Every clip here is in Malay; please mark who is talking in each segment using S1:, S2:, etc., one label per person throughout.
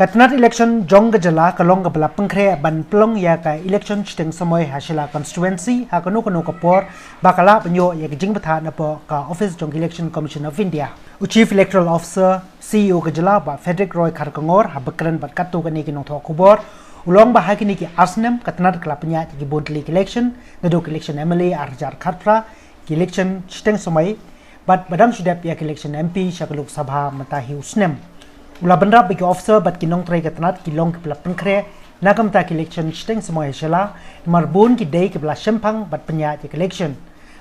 S1: Katnat election jong gejala kalong kepala pengkre ban pelong ya ka election chiteng semoy hasila constituency ha kanu kapor bakala penyo ya jing betha na po ka office jong election commission of India. Chief electoral officer CEO gejala ba Frederick Roy Kharkangor ha bekran bat katu kani kinong tho kubor ulong ba hakini ki asnem katnat klapnya ki bodli election nadok election MLA arjar khatpra ki election chiteng semoy bat badang sudap ya election MP syakaluk sabha matahi usnem. Ula benda bagi officer bat kinong tray katnat kilong kepala pengkre nagam tak election chiteng semua Shella marbun ki day kepala shempang bat penyat ya election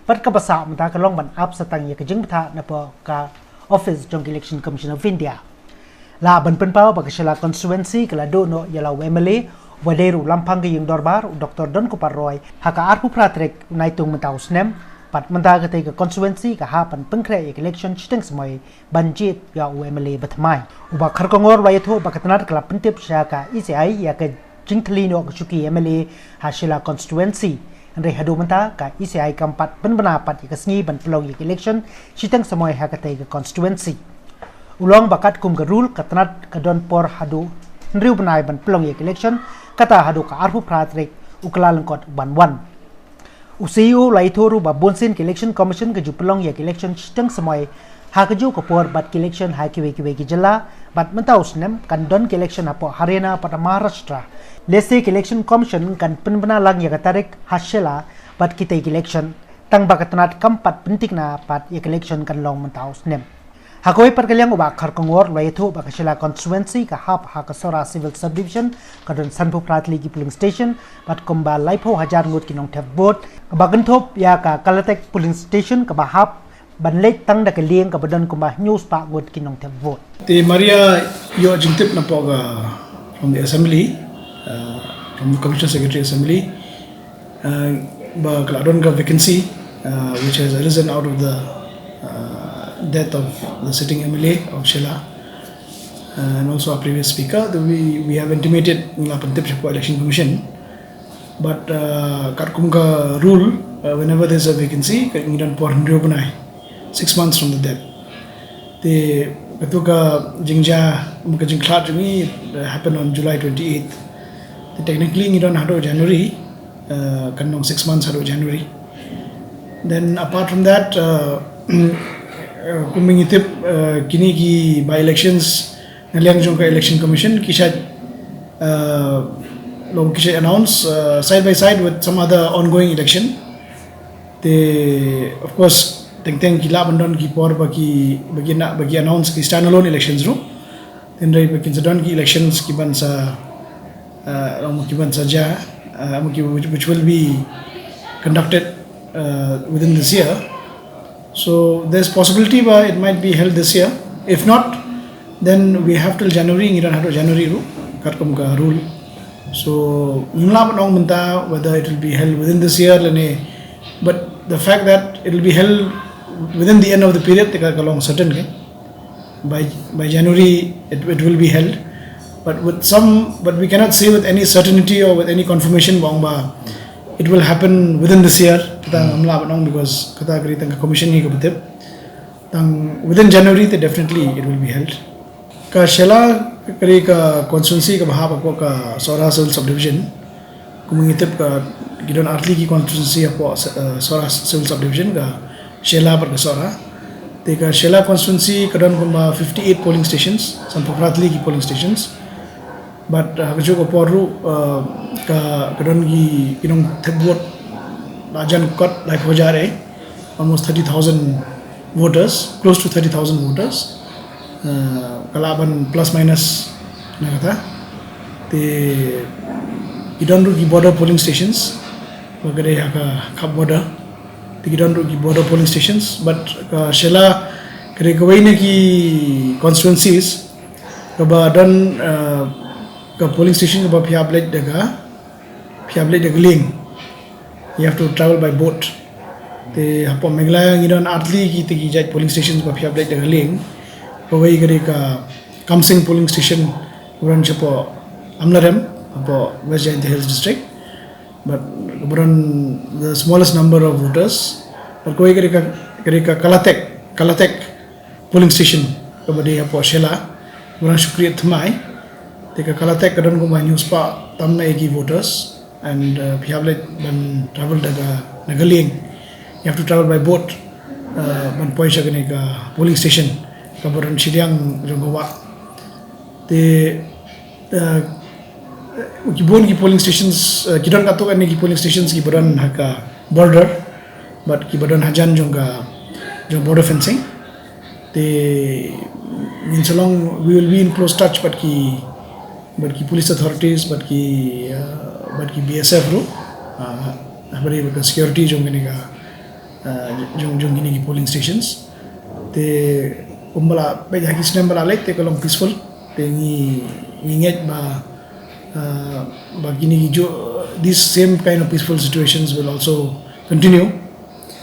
S1: bat ka basa mata kalong ban ap satang ya kejing betha na po ka office jong election commission of India la ban penpau bagi Shella constituency kala do no yala MLA waderu lampang ki yung dorbar Dr. Don Kuparoy haka arpu pratrek naitung mataus nem pat menta kate ke constituency ka hapan pengkre election chiteng semoi banjit ya UMLA batmai uba kharkongor wayatho bakatnat kala pentip syaka ECI ya ke jingthli no chuki MLA Shella constituency andre hadu menta ka ECI kampat pynbna pat ke sngi ban pelong election chiteng semoi ha kate ke constituency ulong bakat kum garul katnat kadon por hadu nriu banai ban pelong election kata hadu ka arpu pratrek ukla lengkot ban CEO laithoru ba bonsin election commission ke jupelong ya election chiteng semoy ha keju kapor bat election ha kiwe ki jela bat mentaus nem kan don election apo Haryana pat Maharashtra lese election commission kan pynbna lang ya tarik Shella bat kita election tang bakatnat kampat pentingna pat ya election kan long mentaus nem hakoi perkaliang uba kharkongor laitho ba Shella constituency ka hap ha ka sora civil subdivision kadon sanpu pratli ki polling station bat komba laipo hajar ngot kinong thep vote baganthop ya ka kalatek polling station ka bahap banlek tang da kalieng ka badan komba news pa ngot kinong thep vote
S2: the Maria yo jingtip na poga from the assembly from the commission secretary assembly ba kladon ka vacancy which has arisen out of the death of the sitting MLA of Shella and also our previous speaker. We have intimated in the election commission, but Karkumka rule whenever there is a vacancy, you don't pour 6 months from the death. The Katuka Jingja Mukajingklat to me happened on July 28th. Technically, you don't have to January, 6 months out of January. Then apart from that, kumingitip kini ki by elections naliang jong ka election commission kisha log kisha announce side by side with some other ongoing election they of course teng kila bandon ki por bagi announce ki standalone elections ro then rai bakin sadon ki elections ki ban sa ja which will be conducted within this year. So there's possibility it might be held this year. If not, then we have till January. You don't have to January rule. So whether it will be held within this year, but the fact that it will be held within the end of the period, certain by January it will be held. But we cannot say with any certainty or with any confirmation it will happen within this year because commission within January definitely it will be held. Ka Shella constituency ka bahap ako ka Sora civil subdivision kumingitip ka gidon artli ki constituency ako Sora civil subdivision ka Shella par ka Sora te ka Shella constituency kadon kumba 58 polling stations sampo pratli ki polling stations but kajo ko poru ka kadon gi kinong thebot rajan kot like hojare almost 30,000 voters, close to 30,000 voters kalaban plus minus na kata te idon ru gi border polling stations bagare haka khap border te idon ru gi border polling stations but Shella kare gawai ne ki constituencies ka ba don ka polling station ka phiablek daga ling you have to travel by boat te hapo megla ngidon atli ki tigi jaj polling stations ba phiablek daga ling pawai gari ka Kamsing polling station buran chapo Amlarem hapo West Jaintia Hills district but buran the smallest number of voters but koi gari ka Kalatek polling station kabadi hapo Shella buran shukriya thmai Teka kalatek kadon ko news pa tamna egi voters and pihablet ban travel daga nagaling. You have to travel by boat ban poisha gane ka polling station kabaran sidyang jongowa. Te kibon ki polling stations kidon kato kan ki polling stations ki badan haka border but ki badan hajan jonga jong border fencing. They mean so long we will be in close touch but ki police authorities but ki BSF ro habari security jong gani ka jong gini ki polling stations te umbala pe jaki snem bala lek te kalong peaceful te ni nget ba gini jo these same kind of peaceful situations will also continue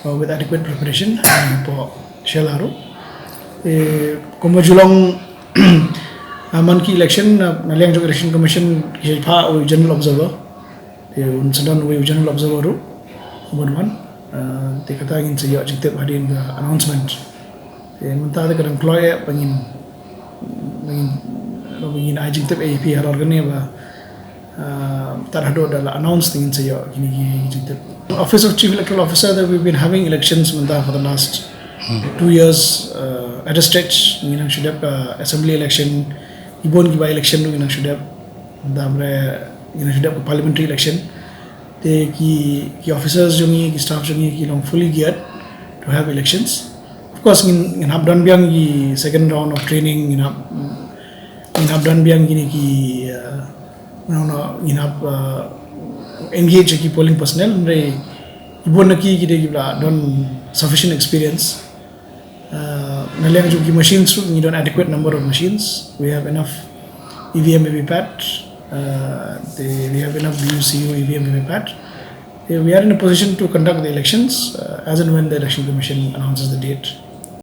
S2: with adequate preparation for Shella ro. Kuma julong man ki election naliang jong election commission ki pha o general observer te un sadan o general observer ro one te kata ingin saya jikte hadin ga announcement te munta de kadang employee pengin ajing tep AP har organe ba tarhado dala announce ingin saya kini jikte office of chief electoral officer that we've been having elections munta for the last 2 years at a stretch. Nginang should have assembly election, ibon ki by election do nginang should have damre nginang should have parliamentary election. Te ki officers jongi ki staff jongi ki long fully geared to have elections. Of course ngin hab dan biang ki second round of training ngin hab dan biang gini ki ngin hab engage ki polling personnel re ibon ki de bla don sufficient experience. Naliang jo ki machines we don't adequate number of machines. We have enough EVM VVPAT. We have enough BUCU EVM VVPAT. We are in a position to conduct the elections as and when the election commission announces the date.